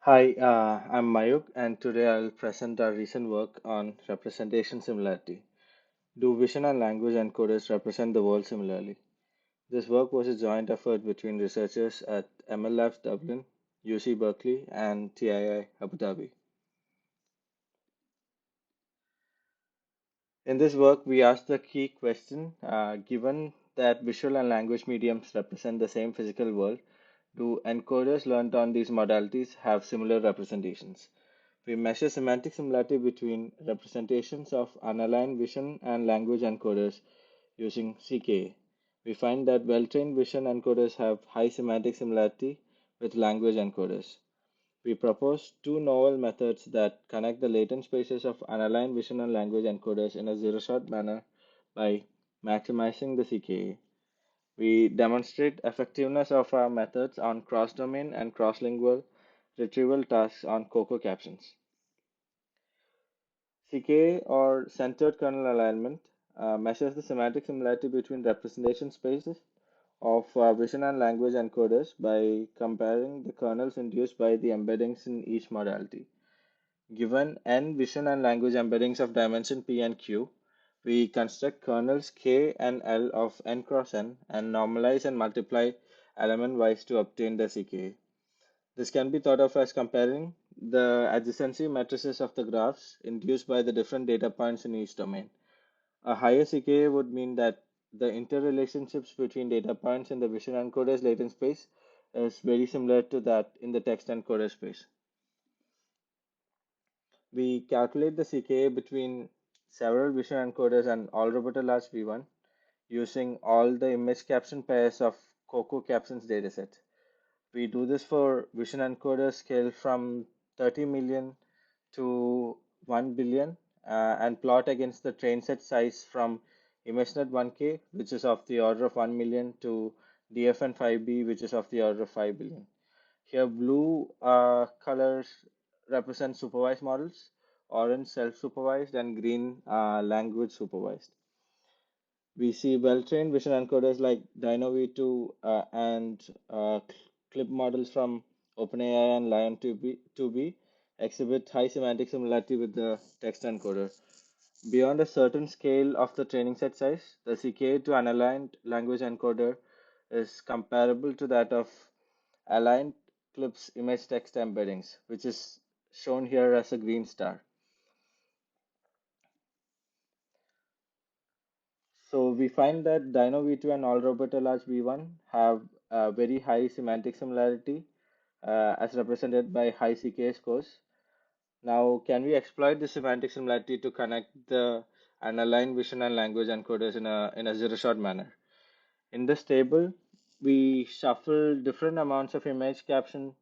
Hi, I'm Mayuk, and today I'll present our recent work on representation similarity. Do vision and language encoders represent the world similarly? This work was a joint effort between researchers at ML Labs Dublin, UC Berkeley, and TII Abu Dhabi. In this work, we asked the key question, given that visual and language mediums represent the same physical world, do encoders learned on these modalities have similar representations? We measure semantic similarity between representations of unaligned vision and language encoders using CKA. We find that well-trained vision encoders have high semantic similarity with language encoders. We propose two novel methods that connect the latent spaces of unaligned vision and language encoders in a zero-shot manner by maximizing the CKA. We demonstrate effectiveness of our methods on cross-domain and cross-lingual retrieval tasks on COCO captions. CK or centered kernel alignment measures the semantic similarity between representation spaces of vision and language encoders by comparing the kernels induced by the embeddings in each modality. Given n vision and language embeddings of dimension p and q, we construct kernels k and l of n cross n and normalize and multiply element-wise to obtain the CK. This can be thought of as comparing the adjacency matrices of the graphs induced by the different data points in each domain. A higher CKA would mean that the interrelationships between data points in the vision encoder's latent space is very similar to that in the text encoder space. We calculate the CKA between several vision encoders and all orbital large V1 using all the image caption pairs of COCO captions dataset. We do this for vision encoders scale from 30 million to 1 billion and plot against the train set size from ImageNet 1K, which is of the order of 1 million, to DFN 5B, which is of the order of 5 billion. Here, blue colors represent supervised models, orange self-supervised, and green language supervised. We see well-trained vision encoders like DynoV2 and clip models from OpenAI and Lion 2B exhibit high semantic similarity with the text encoder. Beyond a certain scale of the training set size, the CK to unaligned language encoder is comparable to that of aligned clips image text embeddings, which is shown here as a green star. So we find that Dino V2 and All Roboto Large V1 have a very high semantic similarity as represented by high CK scores. Now, can we exploit the semantic similarity to connect the unaligned vision and language encoders in a zero-shot manner? In this table, we shuffle different amounts of image caption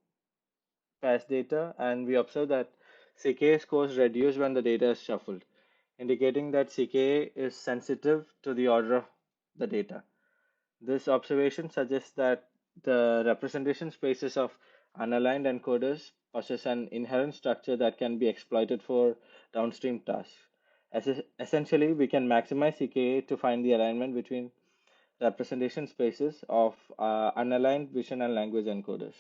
past data, and we observe that CK scores reduce when the data is shuffled, indicating that CK is sensitive to the order of the data. This observation suggests that the representation spaces of unaligned encoders possess an inherent structure that can be exploited for downstream tasks. Essentially, we can maximize CKA to find the alignment between representation spaces of unaligned vision and language encoders.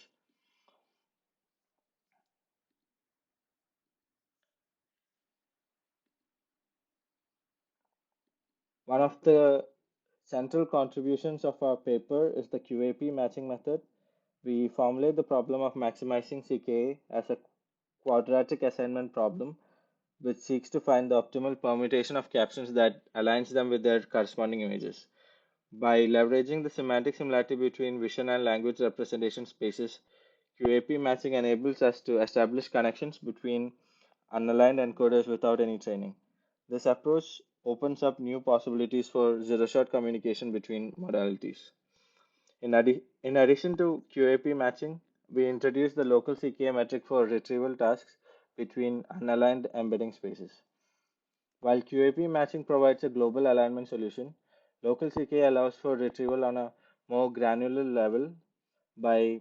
One of the central contributions of our paper is the QAP matching method. We formulate the problem of maximizing CKA as a quadratic assignment problem, which seeks to find the optimal permutation of captions that aligns them with their corresponding images. By leveraging the semantic similarity between vision and language representation spaces, QAP matching enables us to establish connections between unaligned encoders without any training. This approach opens up new possibilities for zero-shot communication between modalities. In addition to QAP matching, we introduced the local CKA metric for retrieval tasks between unaligned embedding spaces. While QAP matching provides a global alignment solution, local CKA allows for retrieval on a more granular level by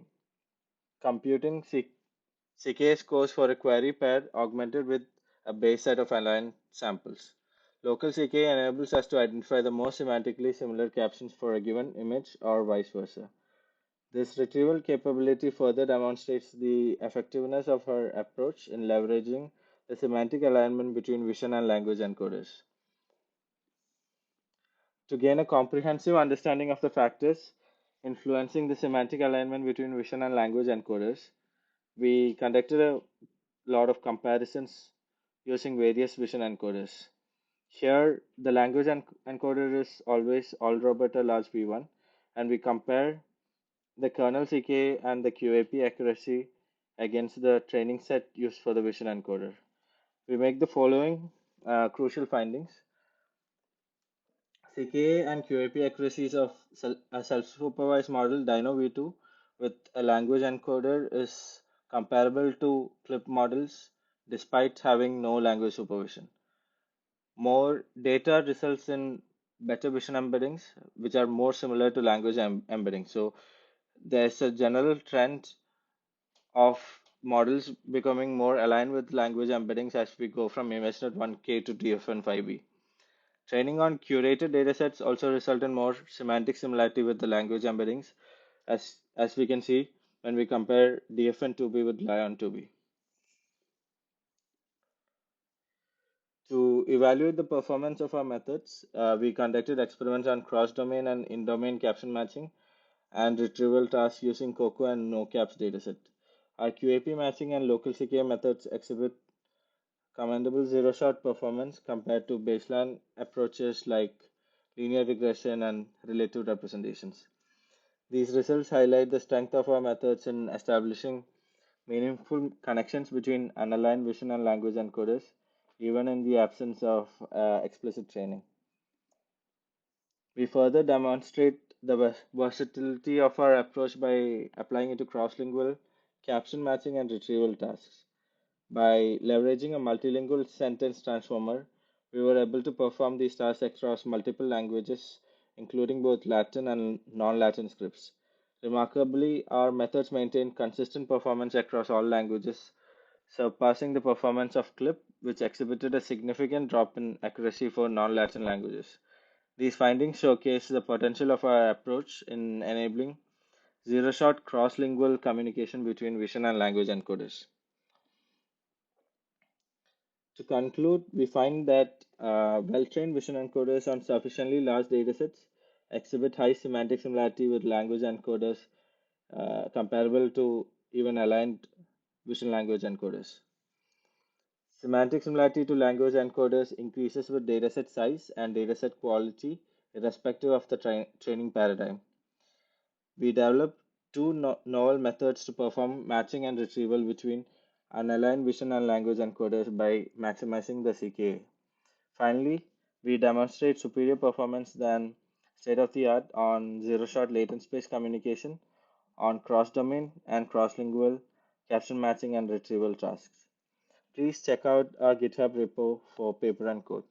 computing CKA scores for a query pair augmented with a base set of aligned samples. Local CKA enables us to identify the most semantically similar captions for a given image or vice versa. This retrieval capability further demonstrates the effectiveness of our approach in leveraging the semantic alignment between vision and language encoders. To gain a comprehensive understanding of the factors influencing the semantic alignment between vision and language encoders, we conducted a lot of comparisons using various vision encoders. Here, the language encoder is always all Roberta large V1, and we compare the kernel CK and the QAP accuracy against the training set used for the vision encoder. We make the following crucial findings. CK and QAP accuracies of a self-supervised model Dino V2 with a language encoder is comparable to clip models despite having no language supervision. More data results in better vision embeddings, which are more similar to language embeddings. So there's a general trend of models becoming more aligned with language embeddings as we go from ImageNet 1K to DFN 5B. Training on curated datasets also result in more semantic similarity with the language embeddings, as we can see when we compare DFN 2B with Lion 2B. To evaluate the performance of our methods, we conducted experiments on cross-domain and in-domain caption matching and retrieval tasks using COCO and NoCaps dataset. Our QAP matching and local CK methods exhibit commendable zero-shot performance compared to baseline approaches like linear regression and relative representations. These results highlight the strength of our methods in establishing meaningful connections between unaligned vision and language encoders, even in the absence of explicit training. We further demonstrate the versatility of our approach by applying it to cross-lingual caption matching and retrieval tasks. By leveraging a multilingual sentence transformer, we were able to perform these tasks across multiple languages, including both Latin and non-Latin scripts. Remarkably, our methods maintain consistent performance across all languages, surpassing the performance of CLIP, which exhibited a significant drop in accuracy for non-Latin languages. These findings showcase the potential of our approach in enabling zero-shot cross-lingual communication between vision and language encoders. To conclude, we find that well-trained vision encoders on sufficiently large datasets exhibit high semantic similarity with language encoders comparable to even aligned vision language encoders. Semantic similarity to language encoders increases with dataset size and dataset quality, irrespective of the training paradigm. We developed two novel methods to perform matching and retrieval between unaligned vision and language encoders by maximizing the CKA. Finally, we demonstrate superior performance than state-of-the-art on zero-shot latent space communication on cross-domain and cross-lingual caption matching and retrieval tasks. Please check out our GitHub repo for paper and code.